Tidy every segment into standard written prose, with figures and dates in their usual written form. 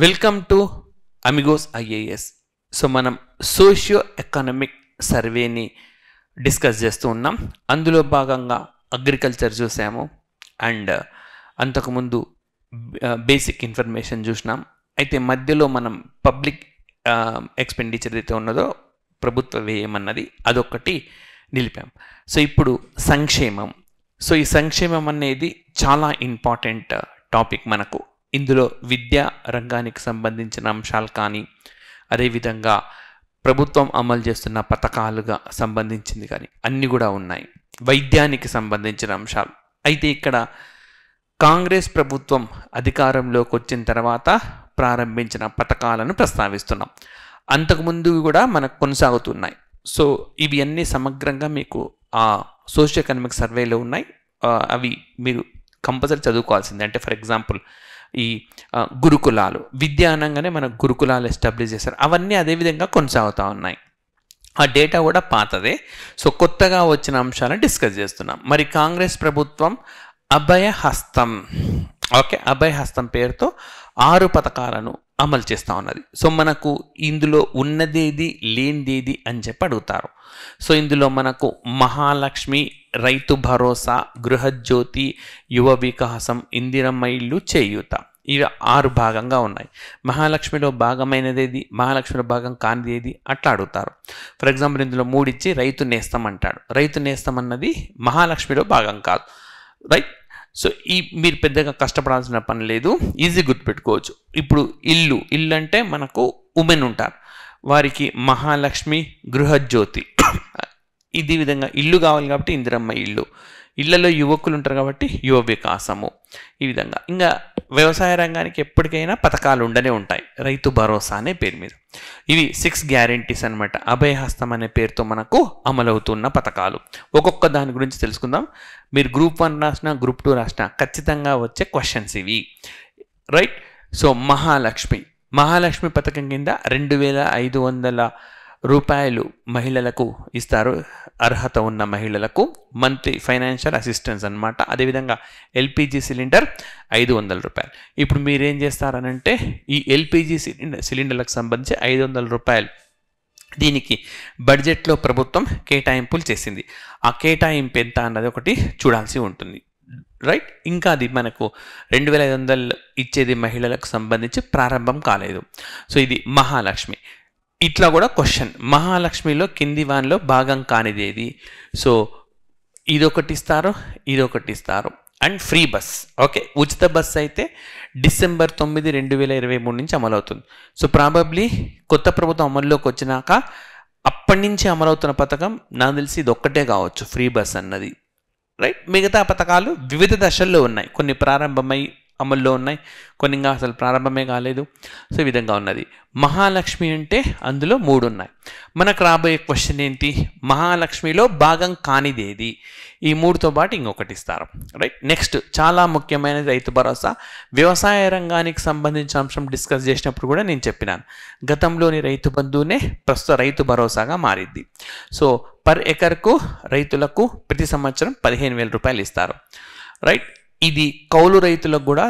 Welcome to Amigos IAS. So మనం socio economic సర్వేని discuss చేస్తూ ఉన్నాం. అందులో భాగంగా అగ్రికల్చర్ చూసాము అండ్ అంతకుముందు బేసిక్ ఇన్ఫర్మేషన్ చూసినాం. అయితే మధ్యలో మనం పబ్లిక్ ఎక్స్పెండిచర్ అయితే ఉన్నదో ప్రభుత్వ వ్యయం అన్నది అదొకటి నిలిపాం. సో ఇప్పుడు సంక్షేమం. సో ఈ సంక్షేమం అనేది చాలా ఇంపార్టెంట్ టాపిక్ మనకు. ఇందులో విద్యా రంగానికి సంబంధించిన అంశాలు కానీ, అదేవిధంగా ప్రభుత్వం అమలు చేస్తున్న పథకాలుగా సంబంధించింది కానీ అన్నీ కూడా ఉన్నాయి. వైద్యానికి సంబంధించిన అంశాలు. అయితే ఇక్కడ కాంగ్రెస్ ప్రభుత్వం అధికారంలోకి వచ్చిన తర్వాత ప్రారంభించిన పథకాలను ప్రస్తావిస్తున్నాం. అంతకుముందు కూడా మనకు కొనసాగుతున్నాయి. సో ఇవి అన్నీ సమగ్రంగా మీకు ఆ సోషియో ఎకనామిక్ సర్వేలో ఉన్నాయి. అవి మీరు కంపల్సరీ చదువుకోవాల్సిందే. అంటే ఫర్ ఎగ్జాంపుల్ ఈ గురుకులాలు, విద్య అనగానే మనకు గురుకులాలు ఎస్టాబ్లిష్ చేశారు. అవన్నీ అదేవిధంగా కొనసాగుతూ ఉన్నాయి. ఆ డేటా కూడా పాతదే. సో కొత్తగా వచ్చిన అంశాలను డిస్కస్ చేస్తున్నాం. మరి కాంగ్రెస్ ప్రభుత్వం అభయహస్తం, అభయహస్తం పేరుతో 6 పథకాలను అమలు చేస్తూ ఉన్నది. సో మనకు ఇందులో ఉన్నదేది లేనిదేది అని చెప్పి అడుగుతారు. సో ఇందులో మనకు మహాలక్ష్మి, రైతు భరోసా, గృహజ్యోతి, యువ వికాసం, ఇందిరమ్మ ఇల్లు, చేయూత, ఇవి 6 భాగంగా ఉన్నాయి. మహాలక్ష్మిలో భాగమైనదేది, మహాలక్ష్మిలో భాగం కానిదేది అట్లా అడుగుతారు. ఫర్ ఎగ్జాంపుల్ ఇందులో 3 ఇచ్చి రైతు నేస్తం అంటాడు. రైతు నేస్తం అన్నది మహాలక్ష్మిలో భాగం కాదు, రైట్? సో మీరు పెద్దగా కష్టపడాల్సిన పని లేదు, ఈజీ గుర్తుపెట్టుకోవచ్చు. ఇప్పుడు ఇల్లు అంటే మనకు ఉమెన్ ఉంటారు, వారికి మహాలక్ష్మి, గృహజ్యోతి, ఇది విధంగా ఇల్లు కావాలి కాబట్టి ఇందిరమ్మ ఇల్లు, ఇళ్లలో యువకులు ఉంటారు కాబట్టి యువ వికాసము, ఈ విధంగా. ఇంకా వ్యవసాయ రంగానికి ఎప్పటికైనా పథకాలు ఉండనే ఉంటాయి, రైతు భరోసా అనే పేరు మీద. ఇవి 6 గ్యారెంటీస్ అనమాట. అభయహస్తం అనే పేరుతో మనకు అమలవుతున్న పథకాలు. ఒక్కొక్క దాని గురించి తెలుసుకుందాం. మీరు గ్రూప్ 1 రాసినా, గ్రూప్ 2 రాసినా ఖచ్చితంగా వచ్చే క్వశ్చన్స్ ఇవి, రైట్? సో మహాలక్ష్మి పథకం కింద 2500 రూపాయలు మహిళలకు ఇస్తారు, అర్హత ఉన్న మహిళలకు మంత్లీ ఫైనాన్షియల్ అసిస్టెన్స్ అనమాట. అదేవిధంగా ఎల్పిజి సిలిండర్ 500 రూపాయలు. ఇప్పుడు మీరేం చేస్తారనంటే ఈ ఎల్పిజి సిలిండర్లకు సంబంధించి 500 రూపాయలు దీనికి బడ్జెట్లో ప్రభుత్వం కేటాయింపులు చేసింది. ఆ కేటాయింపు ఎంత అన్నది ఒకటి చూడాల్సి ఉంటుంది, రైట్? ఇంకా అది మనకు 2500 ఇచ్చేది మహిళలకు సంబంధించి ప్రారంభం కాలేదు. సో ఇది మహాలక్ష్మి. ఇట్లా కూడా క్వశ్చన్, మహాలక్ష్మిలో కింది వాన్లో భాగం కానిదేది? సో ఇదొకటి ఇస్తారు, ఇదొకటి ఇస్తారు. అండ్ ఫ్రీ బస్, ఉచిత బస్ అయితే డిసెంబర్ 9, 2023 నుంచి అమలవుతుంది. సో ప్రాబబ్లీ కొత్త ప్రభుత్వం అమల్లోకి వచ్చినాక అప్పటి నుంచి అమలవుతున్న పథకం నాకు తెలిసి ఇది ఒక్కటే కావచ్చు, ఫ్రీ బస్ అన్నది, రైట్? మిగతా పథకాలు వివిధ దశల్లో ఉన్నాయి. కొన్ని ప్రారంభమై అమల్లో ఉన్నాయి, కొన్ని ఇంకా అసలు ప్రారంభమే కాలేదు. సో ఈ విధంగా ఉన్నది. మహాలక్ష్మి అంటే అందులో 3 ఉన్నాయి. మనకు రాబోయే క్వశ్చన్ ఏంటి? మహాలక్ష్మిలో భాగం కానిదేది? ఈ 3తో పాటు ఇంకొకటి ఇస్తారు, రైట్? నెక్స్ట్ చాలా ముఖ్యమైనది రైతు భరోసా. వ్యవసాయ రంగానికి సంబంధించిన అంశం డిస్కస్ చేసినప్పుడు కూడా నేను చెప్పినాను, గతంలోని రైతు బంధువునే ప్రస్తుత రైతు భరోసాగా మారిద్ది. సో పర్ ఎకర్కు రైతులకు ప్రతి సంవత్సరం 15,000 రూపాయలు ఇస్తారు, రైట్? ఇది కౌలు రైతులకు కూడా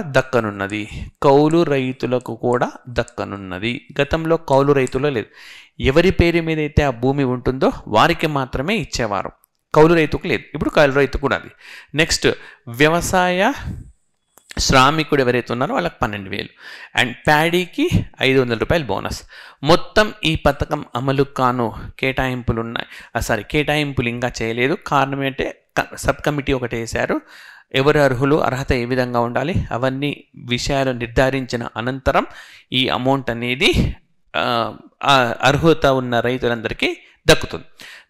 దక్కనున్నది, గతంలో కౌలు రైతులో లేదు. ఎవరి పేరు మీద అయితే ఆ భూమి ఉంటుందో వారికి మాత్రమే ఇచ్చేవారు, కౌలు రైతుకు లేదు. ఇప్పుడు కౌలు రైతు కూడా అది. నెక్స్ట్ వ్యవసాయ శ్రామికుడు ఎవరైతే ఉన్నారో వాళ్ళకి 12,000 అండ్ ప్యాడీకి 500 రూపాయలు బోనస్. మొత్తం ఈ పథకం అమలు కాను కేటాయింపులు ఉన్నాయి. కేటాయింపులు ఇంకా చేయలేదు. కారణం ఏంటంటే సబ్ కమిటీ ఒకటి వేశారు. ఎవరు అర్హులు, అర్హత ఏ విధంగా ఉండాలి, అవన్నీ విషయాలు నిర్ధారించిన అనంతరం ఈ అమౌంట్ అనేది అర్హత ఉన్న రైతులందరికీ దక్కుతుంది.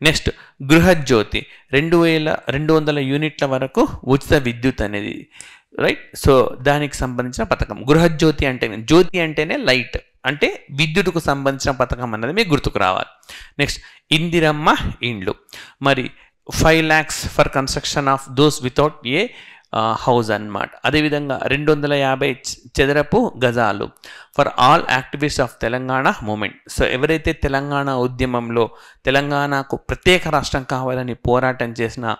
నెక్స్ట్ గృహజ్యోతి 2,200 యూనిట్ల వరకు ఉచిత విద్యుత్ అనేది, రైట్? సో దానికి సంబంధించిన పథకం. గృహజ్యోతి అంటే జ్యోతి అంటేనే లైట్, అంటే విద్యుత్కు సంబంధించిన పథకం అన్నది మీకు గుర్తుకు రావాలి. నెక్స్ట్ ఇందిరమ్మ ఇండ్లు, మరి 5 lakhs for construction of those without a house అన్నమాట. అదేవిధంగా 250 చదరపు గజాలు for all activist of Telangana movement. సో ఎవరైతే తెలంగాణ ఉద్యమంలో తెలంగాణకు ప్రత్యేక రాష్ట్రం కావాలని పోరాటం చేసిన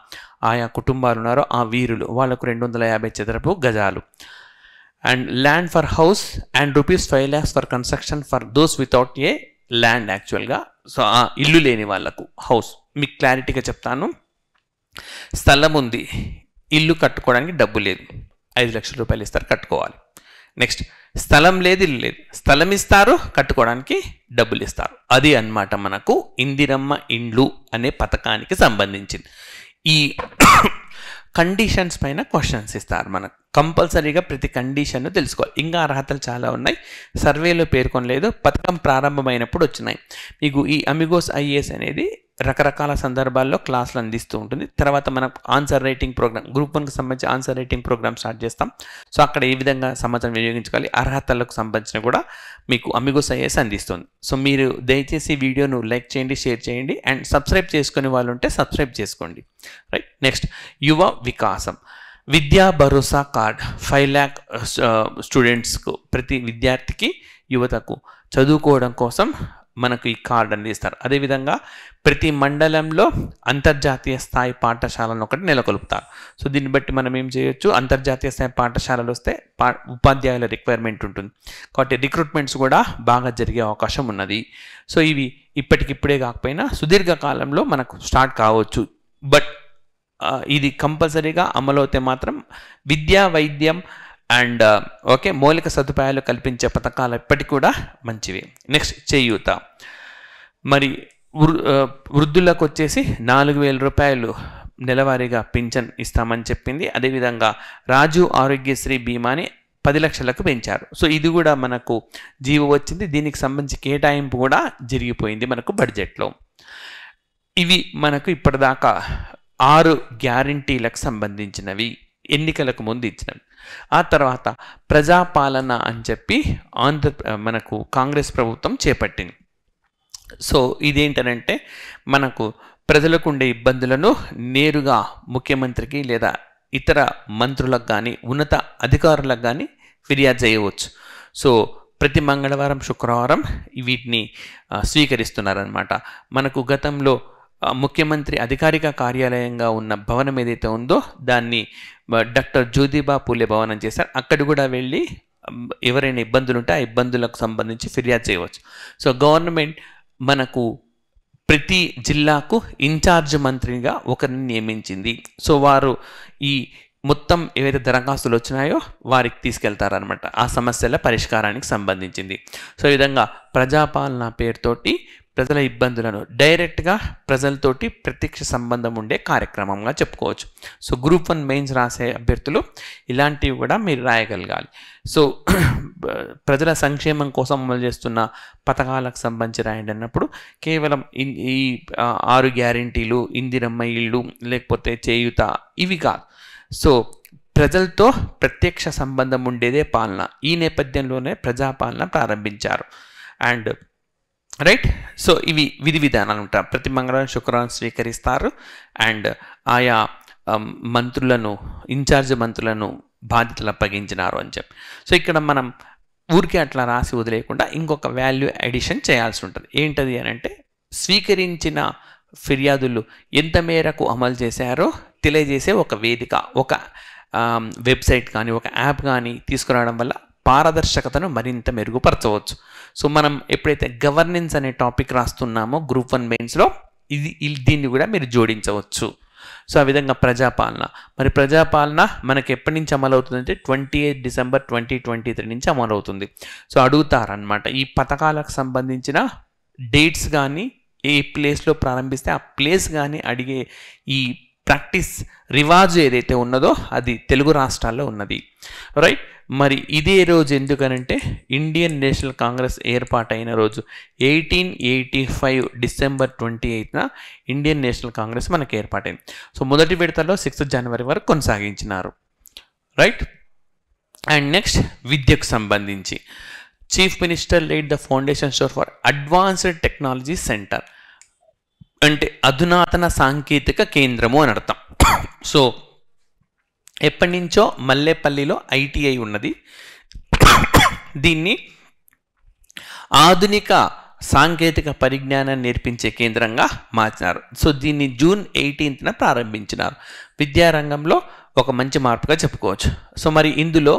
ఆయా కుటుంబాలు ఉన్నారో ఆ వీరులు, వాళ్లకు 250 చదరపు గజాలు. And land for house and ₹5 lakhs for construction for those without A land. యాక్చువల్గా సో ఇల్లు లేని వాళ్ళకు హౌస్. మీకు క్లారిటీగా చెప్తాను. స్థలం ఉంది, ఇల్లు కట్టుకోవడానికి డబ్బు లేదు, ₹5 లక్షలు ఇస్తారు, కట్టుకోవాలి. నెక్స్ట్ స్థలం లేదు, ఇల్లు లేదు, స్థలం ఇస్తారు, కట్టుకోవడానికి డబ్బులు ఇస్తారు. అది అన్నమాట మనకు ఇందిరమ్మ ఇండ్లు అనే పథకానికి సంబంధించింది. ఈ కండిషన్స్ పైన క్వశ్చన్స్ ఇస్తారు మనకు. కంపల్సరీగా ప్రతి కండిషన్ తెలుసుకోవాలి. ఇంకా అర్హతలు చాలా ఉన్నాయి, సర్వేలో పేర్కొనలేదు, పథకం ప్రారంభమైనప్పుడు వచ్చినాయి. మీకు ఈ అమిగోస్ ఐఏఎస్ అనేది రకరకాల సందర్భాల్లో క్లాసులు అందిస్తూ ఉంటుంది. తర్వాత మనం ఆన్సర్ రైటింగ్ ప్రోగ్రామ్, గ్రూప్ 1కి సంబంధించి ఆన్సర్ రైటింగ్ ప్రోగ్రామ్ స్టార్ట్ చేస్తాం. సో అక్కడ ఏ విధంగా సమాచారం వినియోగించుకోవాలి, అర్హతలకు సంబంధించిన కూడా మీకు అమిగోస్ ఐఏఎస్ అందిస్తుంది. సో మీరు దయచేసి వీడియోను లైక్ చేయండి, షేర్ చేయండి, అండ్ సబ్స్క్రైబ్ చేసుకునే వాళ్ళు ఉంటే సబ్స్క్రైబ్ చేసుకోండి. రైట్. నెక్స్ట్ యువ వికాసం విద్యా భరోసా కార్డ్ 5 lakh స్టూడెంట్స్కు, ప్రతి విద్యార్థికి యువతకు చదువుకోవడం కోసం మనకు ఈ కార్డు అందిస్తారు. అదేవిధంగా ప్రతి మండలంలో అంతర్జాతీయ స్థాయి పాఠశాలను ఒకటి నెలకొల్పుతారు. సో దీన్ని బట్టి మనం ఏం చేయొచ్చు, అంతర్జాతీయ స్థాయి పాఠశాలలు వస్తే ఉపాధ్యాయుల రిక్వైర్మెంట్ ఉంటుంది కాబట్టి రిక్రూట్మెంట్స్ కూడా బాగా జరిగే అవకాశం ఉన్నది. సో ఇవి ఇప్పటికిప్పుడే కాకపోయినా సుదీర్ఘకాలంలో మనకు స్టార్ట్ కావచ్చు. బట్ ఇది కంపల్సరీగా అమలవుతే మాత్రం విద్యా, వైద్యం అండ్ ఓకే మౌలిక సదుపాయాలు కల్పించే పథకాలు ఎప్పటికీ కూడా మంచివి. నెక్స్ట్ చేయూత, మరి వృద్ధులకు వచ్చేసి ₹4,000 నెలవారీగా పింఛన్ ఇస్తామని చెప్పింది. అదేవిధంగా రాజు ఆరోగ్యశ్రీ బీమాని 10 లక్షలకు పెంచారు. సో ఇది కూడా మనకు జీవో వచ్చింది, దీనికి సంబంధించి కేటాయింపు కూడా జరిగిపోయింది మనకు బడ్జెట్లో. ఇవి మనకు ఇప్పటిదాకా 6 గ్యారంటీలకు సంబంధించినవి, ఎన్నికలకు ముందు ఇచ్చినవి. ఆ తర్వాత ప్రజాపాలన అని చెప్పి మనకు కాంగ్రెస్ ప్రభుత్వం చేపట్టింది. సో ఇదేంటనంటే మనకు ప్రజలకు ఉండే ఇబ్బందులను నేరుగా ముఖ్యమంత్రికి లేదా ఇతర మంత్రులకు కానీ ఉన్నత అధికారులకు కానీ ఫిర్యాదు చేయవచ్చు. సో ప్రతి మంగళవారం, శుక్రవారం వీటిని స్వీకరిస్తున్నారన్నమాట. మనకు గతంలో ముఖ్యమంత్రి అధికారిక కార్యాలయంగా ఉన్న భవనం ఏదైతే ఉందో దాన్ని డాక్టర్ జ్యోతిబా పూలే భవనం చేశారు. అక్కడ కూడా వెళ్ళి ఎవరైనా ఇబ్బందులు ఉంటే ఆ ఇబ్బందులకు సంబంధించి ఫిర్యాదు చేయవచ్చు. సో గవర్నమెంట్ మనకు ప్రతి జిల్లాకు ఇన్ఛార్జ్ మంత్రిగా ఒకరిని నియమించింది. సో వారు ఈ మొత్తం ఏవైతే దరఖాస్తులు వచ్చినాయో వారికి తీసుకెళ్తారనమాట, ఆ సమస్యల పరిష్కారానికి సంబంధించింది. సో ఈ విధంగా ప్రజాపాలన పేరుతోటి ప్రజల ఇబ్బందులను డైరెక్ట్గా ప్రజలతోటి ప్రత్యక్ష సంబంధం ఉండే కార్యక్రమంగా చెప్పుకోవచ్చు. సో గ్రూప్ 1 మెయిన్స్ రాసే అభ్యర్థులు ఇలాంటివి కూడా మీరు రాయగలగాలి. సో ప్రజల సంక్షేమం కోసం అమలు చేస్తున్న పథకాలకు సంబంధించి రాయండి అన్నప్పుడు కేవలం ఈ 6 గ్యారెంటీలు, ఇందిరమ్మ ఇళ్ళు, లేకపోతే చేయూత ఇవి కాదు. సో ప్రజలతో ప్రత్యక్ష సంబంధం ఉండేదే పాలన. ఈ నేపథ్యంలోనే ప్రజాపాలన ప్రారంభించారు. And right. సో ఇవి విధి విధానాలు ఉంటాయి. ప్రతి మంగళవారం, శుక్రవారం స్వీకరిస్తారు. అండ్ ఆయా మంత్రులను, ఇన్ఛార్జ్ మంత్రులను బాధ్యతలు అప్పగించినారు అని చెప్పి. సో ఇక్కడ మనం ఊరికే అట్లా రాసి వదిలేయకుండా ఇంకొక వాల్యూ అడిషన్ చేయాల్సి ఉంటుంది. ఏంటది అని అంటే స్వీకరించిన ఫిర్యాదులు ఎంత మేరకు అమలు చేశారో తెలియజేసే ఒక వేదిక, ఒక వెబ్సైట్ కానీ ఒక యాప్ కానీ తీసుకురావడం వల్ల పారదర్శకతను మరింత మెరుగుపరచవచ్చు. సో మనం ఎప్పుడైతే గవర్నెన్స్ అనే టాపిక్ రాస్తున్నామో గ్రూప్ 1 మెయిన్స్లో దీన్ని కూడా మీరు జోడించవచ్చు. సో ఆ విధంగా ప్రజాపాలన, మరి ప్రజాపాలన మనకి ఎప్పటి నుంచి అమలవుతుందంటే 28 డిసెంబర్ 2023 నుంచి అమలవుతుంది. సో అడుగుతారనమాట ఈ పథకాలకు సంబంధించిన డేట్స్ కానీ, ఏ ప్లేస్లో ప్రారంభిస్తే ఆ ప్లేస్ కానీ అడిగే ఈ ప్రాక్టీస్ రివాజు ఏదైతే ఉన్నదో అది తెలుగు రాష్ట్రాల్లో ఉన్నది. రైట్. మరి ఇదే రోజు ఎందుకనంటే ఇండియన్ నేషనల్ కాంగ్రెస్ ఏర్పాటైన రోజు 1885 డిసెంబర్ 28న ఇండియన్ నేషనల్ కాంగ్రెస్ మనకు ఏర్పాటైంది. సో మొదటి విడతలో 6 జనవరి వరకు కొనసాగించినారు. రైట్. అండ్ నెక్స్ట్ విద్యకు సంబంధించి chief minister laid the foundation store for advanced technology centre, అంటే అధునాతన సాంకేతిక కేంద్రము అని అర్థం. సో ఎప్పటి నుంచో మల్లేపల్లిలో ITI ఉన్నది, దీన్ని ఆధునిక సాంకేతిక పరిజ్ఞానాన్ని నేర్పించే కేంద్రంగా మార్చినారు. సో దీన్ని జూన్ 18న ప్రారంభించినారు. విద్యారంగంలో ఒక మంచి మార్పుగా చెప్పుకోవచ్చు. సో మరి ఇందులో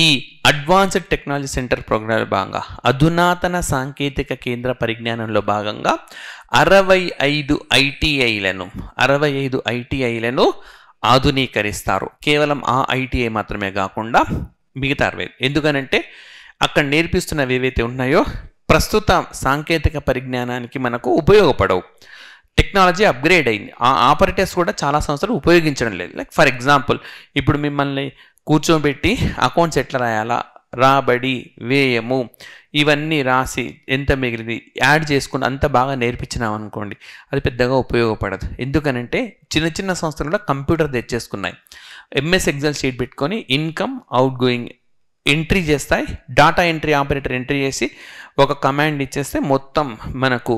ఈ అడ్వాన్స్డ్ టెక్నాలజీ సెంటర్ ప్రోగ్రాంలో భాగంగా అధునాతన సాంకేతిక కేంద్ర పరిజ్ఞానంలో భాగంగా 65 ఐటీఐలను ఆధునీకరిస్తారు. కేవలం ఆ ఐటీఐ మాత్రమే కాకుండా మిగతా 60. ఎందుకనంటే అక్కడ నేర్పిస్తున్నవి ఏవైతే ఉన్నాయో ప్రస్తుత సాంకేతిక పరిజ్ఞానానికి మనకు ఉపయోగపడవు. టెక్నాలజీ అప్గ్రేడ్ అయింది. ఆ ఆపరేటర్స్ కూడా చాలా సంవత్సరాలు ఉపయోగించడం లేదు. లైక్ ఫర్ ఎగ్జాంపుల్ ఇప్పుడు మిమ్మల్ని కూర్చోబెట్టి అకౌంట్స్ ఎట్లా రాయాలా, రాబడి, వ్యయము ఇవన్నీ రాసి ఎంత మిగిలింది యాడ్ చేసుకుని అంత బాగా నేర్పించినాం అనుకోండి, అది పెద్దగా ఉపయోగపడదు. ఎందుకనంటే చిన్న చిన్న సంస్థలు కూడా కంప్యూటర్ తెచ్చేసుకున్నాయి. ఎంఎస్ ఎక్సెల్ షీట్ పెట్టుకొని ఇన్కమ్ అవుట్ గోయింగ్ ఎంట్రీ చేస్తాయి. డాటా ఎంట్రీ ఆపరేటర్ ఎంట్రీ చేసి ఒక కమాండ్ ఇచ్చేస్తే మొత్తం మనకు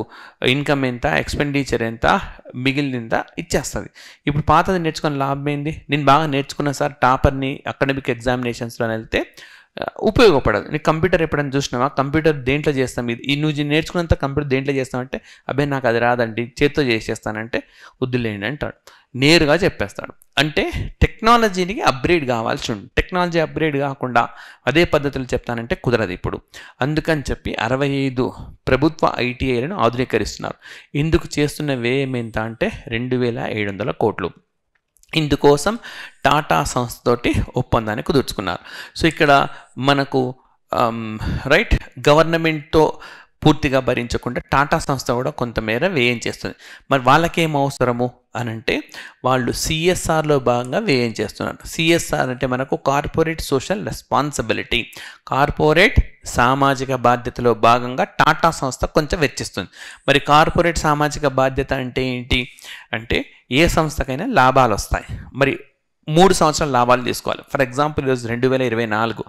ఇన్కమ్ ఎంత, ఎక్స్పెండిచర్ ఎంత, మిగిలింద ఇచ్చేస్తుంది. ఇప్పుడు పాతది నేర్చుకుని లాభం ఏంది? నేను బాగా నేర్చుకున్నా సార్, టాపర్ని అకాడమిక్ ఎగ్జామినేషన్స్లో వెళ్తే ఉపయోగపడదు. నీకు కంప్యూటర్ ఎప్పుడైనా చూసినావా? కంప్యూటర్ దేంట్లో చేస్తాం, ఇది నువ్వు నేర్చుకున్నంత కంప్యూటర్ దేంట్లో చేస్తామంటే అబ్బాయి నాకు అది రాదండి, చేత్తో చేసేస్తానంటే వద్దులేండి అంటాడు, నేరుగా చెప్పేస్తాడు. అంటే టెక్నాలజీని అప్గ్రేడ్ కావాల్సి ఉంది. టెక్నాలజీ అప్గ్రేడ్ కాకుండా అదే పద్ధతులు చెప్తానంటే కుదరదు ఇప్పుడు. అందుకని చెప్పి 65 ప్రభుత్వ ఐటీఐలను ఆధునీకరిస్తున్నారు. ఇందుకు చేస్తున్న వ్యయం ఎంత అంటే 2700 కోట్లు. ఇందుకోసం టాటా సంస్థతోటి ఒప్పందాన్ని కుదుర్చుకున్నారు. సో ఇక్కడ మనకు రైట్ గవర్నమెంట్తో పూర్తిగా భరించకుండా టాటా సంస్థ కూడా కొంతమేర వ్యయం చేస్తుంది. మరి వాళ్ళకేం అవసరము అని అంటే వాళ్ళు సిఎస్ఆర్లో భాగంగా వ్యయం చేస్తున్నారు. సిఎస్ఆర్ అంటే మనకు కార్పొరేట్ సోషల్ రెస్పాన్సిబిలిటీ, కార్పొరేట్ సామాజిక బాధ్యతలో భాగంగా టాటా సంస్థ కొంచెం వెచ్చిస్తుంది. మరి కార్పొరేట్ సామాజిక బాధ్యత అంటే ఏంటి అంటే ఏ సంస్థకైనా లాభాలు వస్తాయి, మరి 3 సంవత్సరాల లాభాలు తీసుకోవాలి. ఫర్ ఎగ్జాంపుల్ ఈరోజు 2024,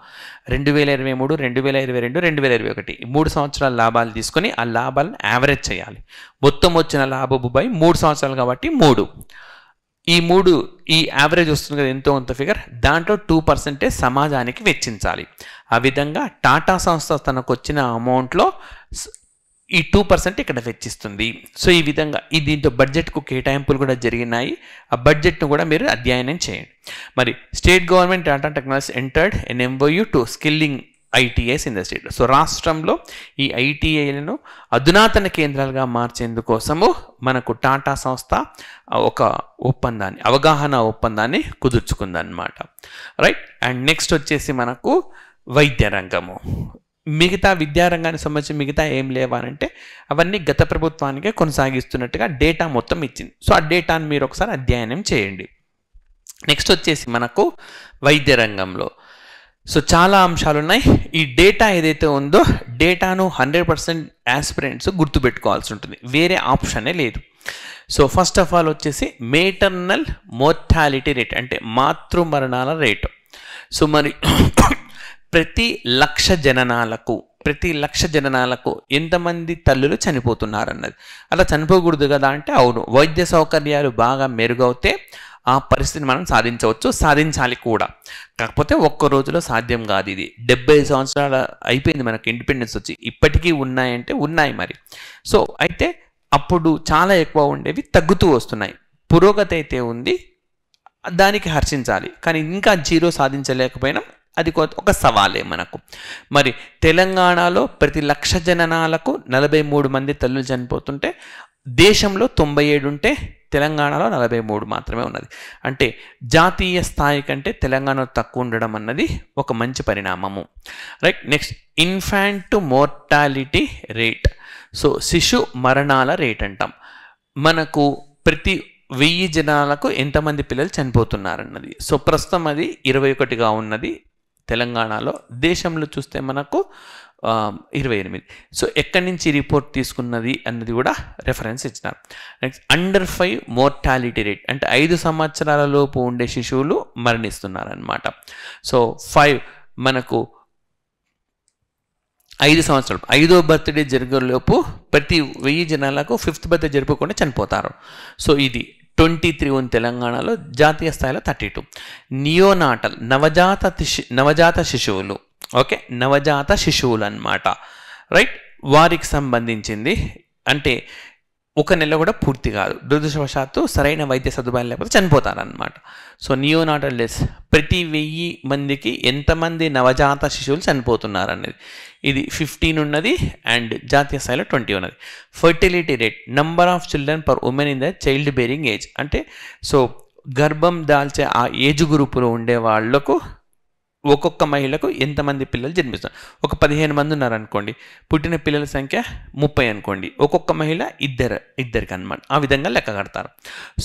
2023, 2022, 2021 ఈ 3 సంవత్సరాల లాభాలు తీసుకొని ఆ లాభాలను యావరేజ్ చేయాలి. మొత్తం వచ్చిన లాభపు బై 3 సంవత్సరాలు కాబట్టి 3. ఈ యావరేజ్ వస్తుంది కదా ఎంతో కొంత ఫిగర్, దాంట్లో 2% సమాజానికి వెచ్చించాలి. ఆ విధంగా టాటా సంస్థ తనకు వచ్చిన అమౌంట్లో ఈ 2% ఇక్కడ వెచ్చిస్తుంది. సో ఈ విధంగా దీంతో బడ్జెట్కు కేటాయింపులు కూడా జరిగినాయి. ఆ బడ్జెట్ను కూడా మీరు అధ్యయనం చేయండి. మరి state government Tata technologies entered an MOU to skilling ITIs in the state. So రాష్ట్రంలో ఈ ఐటీఐలను అధునాతన కేంద్రాలుగా మార్చేందుకోసము మనకు టాటా సంస్థ ఒక అవగాహన ఒప్పందాన్ని కుదుర్చుకుందన్నమాట. రైట్. అండ్ నెక్స్ట్ వచ్చేసి మనకు వైద్య రంగము. మిగతా విద్యారంగానికి సంబంధించి మిగతా ఏం లేవానంటే అవన్నీ గత ప్రభుత్వానికే కొనసాగిస్తున్నట్టుగా డేటా మొత్తం ఇచ్చింది. సో ఆ డేటాను మీరు ఒకసారి అధ్యయనం చేయండి. నెక్స్ట్ వచ్చేసి మనకు వైద్య రంగంలో సో చాలా అంశాలు ఉన్నాయి. ఈ డేటా ఏదైతే ఉందో డేటాను 100% యాస్పిరెంట్స్ గుర్తుపెట్టుకోవాల్సి ఉంటుంది, వేరే ఆప్షనే లేదు. సో ఫస్ట్ ఆఫ్ ఆల్ వచ్చేసి మేటర్నల్ మోర్టాలిటీ రేట్ అంటే మాతృ మరణాల రేటు. సో మరి ప్రతి లక్ష జననాలకు ఎంతమంది తల్లులు చనిపోతున్నారన్నది. అలా చనిపోకూడదు కదా అంటే అవును, వైద్య సౌకర్యాలు బాగా మెరుగవుతే ఆ పరిస్థితిని మనం సాధించాలి కూడా. కాకపోతే ఒక్క రోజులో సాధ్యం కాదు. ఇది 70 సంవత్సరాలు అయిపోయింది మనకు ఇండిపెండెన్స్ వచ్చి, ఇప్పటికీ ఉన్నాయంటే ఉన్నాయి మరి. సో అయితే అప్పుడు చాలా ఎక్కువ ఉండేవి తగ్గుతూ వస్తున్నాయి. పురోగతి అయితే ఉంది, దానికి హర్షించాలి. కానీ ఇంకా 0 సాధించలేకపోయినా అది ఒక సవాలే మనకు. మరి తెలంగాణలో ప్రతి లక్ష జననాలకు 43 మంది తల్లులు చనిపోతుంటే దేశంలో 97 ఉంటే తెలంగాణలో 43 మాత్రమే ఉన్నది. అంటే జాతీయ స్థాయి కంటే తెలంగాణలో తక్కువ ఉండడం అన్నది ఒక మంచి పరిణామము. Right. Next infant mortality rate. So శిశు మరణాల రేట్ అంటాం. మనకు ప్రతి 1000 జనాలకు ఎంతమంది పిల్లలు చనిపోతున్నారన్నది. సో ప్రస్తుతం అది 21గా ఉన్నది తెలంగాణలో. దేశంలో చూస్తే మనకు 28. సో ఎక్కడి నుంచి రిపోర్ట్ తీసుకున్నది అన్నది కూడా రెఫరెన్స్ ఇచ్చినారు. నెక్స్ట్ అండర్ 5 మోర్టాలిటీ రేట్ అంటే 5 సంవత్సరాల లోపు ఉండే శిశువులు మరణిస్తున్నారన్నమాట. సో 5 మనకు 5 సంవత్సరాలు 5వ బర్త్డే జరిగేలోపు ప్రతి 1000 జనాలకు 5th బర్త్డే జరుపుకుండా చనిపోతారు. సో ఇది 23 ఉంది తెలంగాణలో, జాతీయ స్థాయిలో 32. నియోనాటల్ నవజాత శిశువులు, ఓకే, నవజాత శిశువులు అన్నమాట. రైట్. వారికి సంబంధించింది అంటే ఒక నెల కూడా పూర్తి కాదు. దురదృష్టవశాత్తు సరైన వైద్య సదుపాయాలు లేకపోతే చనిపోతారనమాట. సో నియోనాటల్ డెత్స్ ప్రతి 1000 మందికి ఎంతమంది నవజాత శిశువులు చనిపోతున్నారు అనేది ఇది 15 ఉన్నది అండ్ జాతీయ స్థాయిలో 20 ఉన్నది. Fertility rate, number of children per women in the child bearing age, అంటే సో గర్భం దాల్చే ఆ ఏజ్ గ్రూపులో ఉండే వాళ్లకు ఒక్కొక్క మహిళకు ఎంతమంది పిల్లలు జన్మిస్తారు. ఒక 15 మంది ఉన్నారనుకోండి, పుట్టిన పిల్లల సంఖ్య 30 అనుకోండి, ఒక్కొక్క మహిళ ఇద్దరికి అనమాట. ఆ విధంగా లెక్క కడతారు.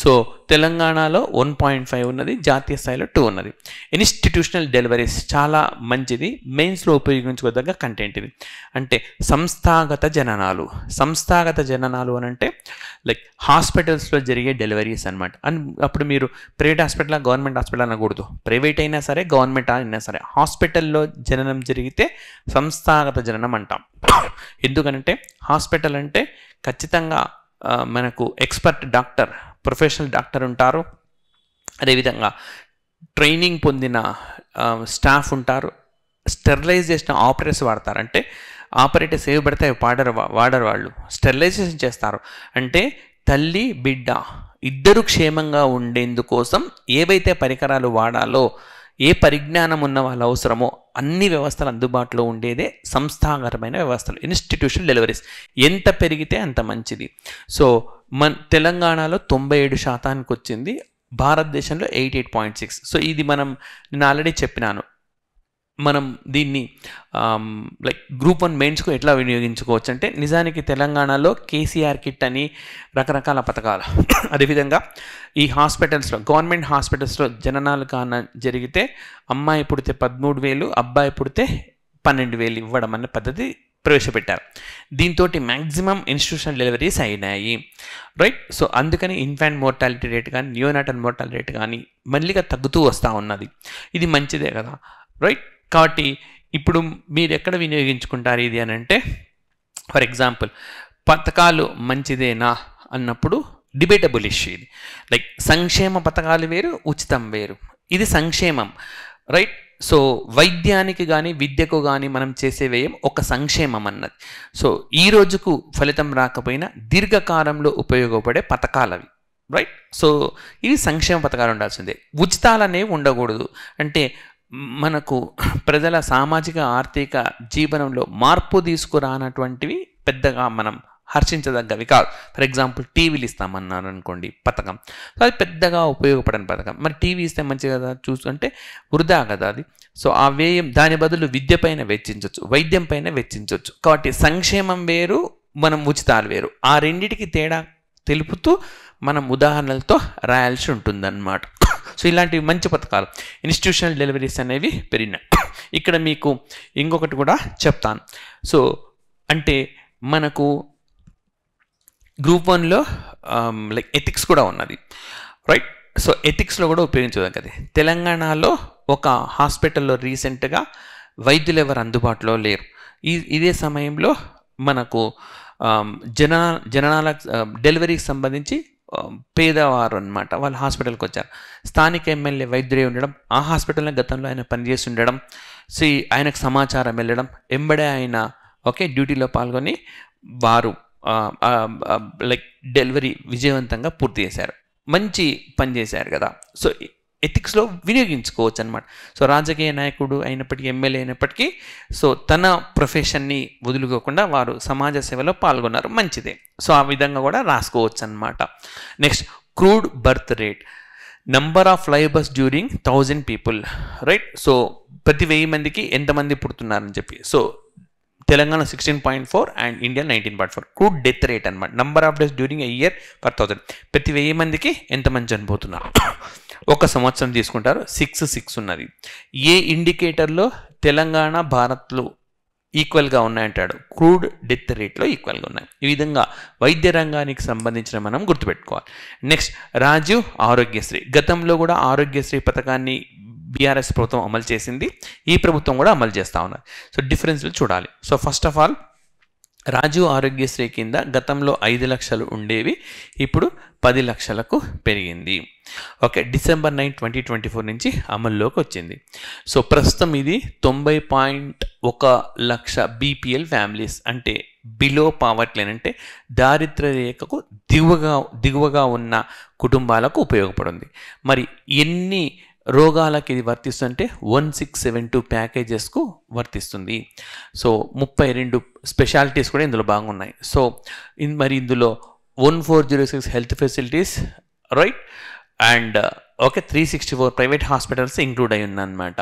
సో తెలంగాణలో 1.5 ఉన్నది, జాతీయ స్థాయిలో 2 ఉన్నది. ఇన్స్టిట్యూషనల్ డెలివరీస్ చాలా మంచిది, మెయిన్స్లో ఉపయోగించుకోదగ్గ కంటెంట్ ఇది. అంటే సంస్థాగత జననాలు అని అంటే లైక్ హాస్పిటల్స్లో జరిగే డెలివరీస్ అనమాట. అప్పుడు మీరు ప్రైవేట్ హాస్పిటల్, గవర్నమెంట్ హాస్పిటల్ అనకూడదు. ప్రైవేట్ అయినా సరే, గవర్నమెంట్ అయినా సరే, హాస్పిటల్లో జననం జరిగితే సంస్థాగత జననం అంటాం. ఎందుకనంటే హాస్పిటల్ అంటే ఖచ్చితంగా మనకు ఎక్స్పర్ట్ డాక్టర్, ప్రొఫెషనల్ డాక్టర్ ఉంటారు. అదేవిధంగా ట్రైనింగ్ పొందిన స్టాఫ్ ఉంటారు. స్టెరిలైజ్ చేసిన ఆపరేటర్స్ వాడతారు. అంటే ఆపరేటర్స్ ఏవి పడితే అవి వాడరు, వాళ్ళు స్టెరిలైజేషన్ చేస్తారు. అంటే తల్లి బిడ్డ ఇద్దరు క్షేమంగా ఉండేందుకోసం ఏవైతే పరికరాలు వాడాలో, ఏ పరిజ్ఞానం ఉన్న వాళ్ళు అవసరమో అన్ని వ్యవస్థలు అందుబాటులో ఉండేదే సంస్థాగతమైన వ్యవస్థలు, ఇన్స్టిట్యూషనల్ డెలివరీస్. ఎంత పెరిగితే అంత మంచిది. సో తెలంగాణలో 97% వచ్చింది, భారతదేశంలో 88.6. సో ఇది నేను ఆల్రెడీ చెప్పినాను, మనం దీన్ని లైక్ గ్రూప్ 1 మెయిన్స్కు ఎట్లా వినియోగించుకోవచ్చు అంటే, నిజానికి తెలంగాణలో కేసీఆర్ కిట్ అని రకరకాల పథకాలు, అదేవిధంగా ఈ హాస్పిటల్స్లో, గవర్నమెంట్ హాస్పిటల్స్లో జననాలు జరిగితే అమ్మాయి పుడితే 13,000, అబ్బాయి పుడితే 12,000 ఇవ్వడం అనే పద్ధతి ప్రవేశపెట్టారు. దీంతో మ్యాక్సిమం ఇన్స్టిట్యూషనల్ డెలివరీస్ అయినాయి, రైట్. సో అందుకని ఇన్ఫాంట్ మోర్టాలిటీ రేట్ కానీ, నియోనాటల్ మోర్టాలిటీ రేట్ కానీ మళ్ళీగా తగ్గుతూ వస్తూ ఉన్నది. ఇది మంచిదే కదా, రైట్. కాబట్టి ఇప్పుడు మీరు ఎక్కడ వినియోగించుకుంటారు ఇది అని అంటే, ఫర్ ఎగ్జాంపుల్ పథకాలు మంచిదేనా అన్నప్పుడు డిబేటబుల్ ఇష్యూ ఇది. లైక్ సంక్షేమ పథకాలు వేరు, ఉచితం వేరు. ఇది సంక్షేమం, రైట్. సో వైద్యానికి కానీ విద్యకు కానీ మనం చేసే వ్యయం ఒక సంక్షేమం అన్నది. సో ఈ రోజుకు ఫలితం రాకపోయినా దీర్ఘకాలంలో ఉపయోగపడే పథకాలు అవి, రైట్. సో ఇవి సంక్షేమ పథకాలు ఉండాల్సిందే, ఉచితాలు అనేవి ఉండకూడదు. అంటే మనకు ప్రజల సామాజిక ఆర్థిక జీవనంలో మార్పు తీసుకురానటువంటివి పెద్దగా మనం హర్షించదగ్గవి కాదు. ఫర్ ఎగ్జాంపుల్ టీవీలు ఇస్తామన్నారు అనుకోండి పథకం, అది పెద్దగా ఉపయోగపడని పథకం. మరి టీవీ ఇస్తే మంచి కదా చూసుకుంటే వృధా కదా అది. సో ఆ వ్యయం దాని బదులు విద్య పైన వెచ్చించవచ్చు, వైద్యం పైన వెచ్చించవచ్చు. కాబట్టి సంక్షేమం వేరు, మనం ఉచితాలు వేరు. ఆ రెండిటికి తేడా తెలుపుతూ మనం ఉదాహరణలతో రాయాల్సి ఉంటుందన్నమాట. సో ఇలాంటివి మంచి పథకాలు, ఇన్స్టిట్యూషనల్ డెలివరీస్ అనేవి పెరిగినాయి. ఇక్కడ మీకు ఇంకొకటి కూడా చెప్తాను. సో అంటే మనకు గ్రూప్ 1లో లైక్ ఎథిక్స్ కూడా ఉన్నది, రైట్. సో ఎథిక్స్లో కూడా ఉపయోగించదగ్గది. తెలంగాణలో ఒక హాస్పిటల్లో రీసెంట్గా వైద్యులు ఎవరు అందుబాటులో లేరు. ఇదే సమయంలో మనకు జననాల డెలివరీకి సంబంధించి పేదవారు అనమాట, వాళ్ళు హాస్పిటల్కి వచ్చారు. స్థానిక ఎమ్మెల్యే వైద్యుడే ఉండడం, ఆ హాస్పిటల్లో గతంలో ఆయన పనిచేసి ఉండడం, సో ఆయనకు సమాచారం వెళ్ళడం, ఎంబడే ఆయన డ్యూటీలో పాల్గొని వారు లైక్ డెలివరీ విజయవంతంగా పూర్తి చేశారు. మంచి పని చేశారు కదా. సో ఎథిక్స్లో వినియోగించుకోవచ్చు అనమాట. సో రాజకీయ నాయకుడు అయినప్పటికీ, ఎమ్మెల్యే అయినప్పటికీ, సో తన ప్రొఫెషన్ని వదులుకోకుండా వారు సమాజ సేవలో పాల్గొన్నారు, మంచిదే. సో ఆ విధంగా కూడా రాసుకోవచ్చు అనమాట. Next crude birth rate, number of live births during 1000 people, right. So ప్రతి 1000 మందికి ఎంతమంది పుడుతున్నారని చెప్పి. So Telangana 16.4 and India 19.4. Crude death rate అనమాట, number of days during a year per 1000. ప్రతి 1000 మందికి ఎంతమంది చనిపోతున్నారు. ఒక సంవత్సరం తీసుకుంటారు, 6 ఉన్నది. ఏ ఇండికేటర్లో తెలంగాణ భారత్లో ఈక్వల్గా ఉన్నాయంటాడు, క్రూడ్ డెత్ రేట్లో ఈక్వల్గా ఉన్నాయి. ఈ విధంగా వైద్య రంగానికి సంబంధించిన మనం గుర్తుపెట్టుకోవాలి. నెక్స్ట్ రాజీవ్ ఆరోగ్యశ్రీ, గతంలో కూడా ఆరోగ్యశ్రీ పథకాన్ని బీఆర్ఎస్ ప్రభుత్వం అమలు చేసింది, ఈ ప్రభుత్వం కూడా అమలు చేస్తూ ఉన్నారు. సో డిఫరెన్స్లు చూడాలి. So first of all Rajiv Aarogyasri కింద గతంలో 5 లక్షలు ఉండేవి, ఇప్పుడు 10 లక్షలకు పెరిగింది. డిసెంబర్ 9, 2024 నుంచి అమల్లోకి వచ్చింది. సో ప్రస్తుతం ఇది 90.1 లక్ష బీపీఎల్ ఫ్యామిలీస్, అంటే బిలో పావర్టీ లైన్ అంటే దారిద్ర్య రేఖకు దిగువగా ఉన్న కుటుంబాలకు ఉపయోగపడింది. మరి ఎన్ని రోగాలకి ఇది వర్తిస్తుంటే 1672 ప్యాకేజెస్కు వర్తిస్తుంది. సో 32 స్పెషాలిటీస్ కూడా ఇందులో బాగున్నాయి. సో మరి ఇందులో 1406 health facilities, right, and 364 private hospitals include అయి ఉందన్నమాట.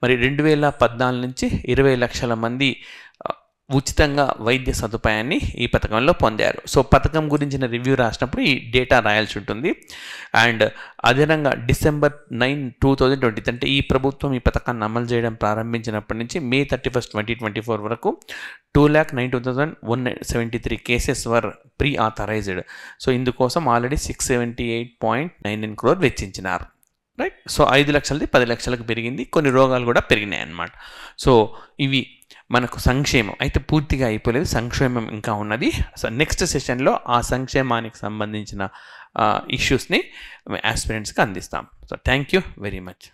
మరి 2014 నుంచి 20 లక్షల మంది ఉచితంగా వైద్య సదుపాయాన్ని ఈ పథకంలో పొందారు. సో పథకం గురించిన రివ్యూ రాసినప్పుడు ఈ డేటా రాయాల్సి ఉంటుంది. అండ్ అదేవిధంగా December 9, 2020 అంటే ఈ ప్రభుత్వం ఈ పథకాన్ని అమలు చేయడం ప్రారంభించినప్పటి నుంచి May 31, 2024 వరకు 2,92,173 cases were pre authorised. So ఇందుకోసం ఆల్రెడీ 678.99 crore వెచ్చించినారు, రైట్. సో 5 లక్షలది 10 లక్షలకు పెరిగింది, కొన్ని రోగాలు కూడా పెరిగినాయి అన్నమాట. సో ఇవి మనకు సంక్షేమం అయితే పూర్తిగా అయిపోలేదు, సంక్షేమం ఇంకా ఉన్నది. సో నెక్స్ట్ సెషన్లో ఆ సంక్షేమానికి సంబంధించిన ఇష్యూస్ని ఆస్పిరెంట్స్కి అందిస్తాం. So thank you very much.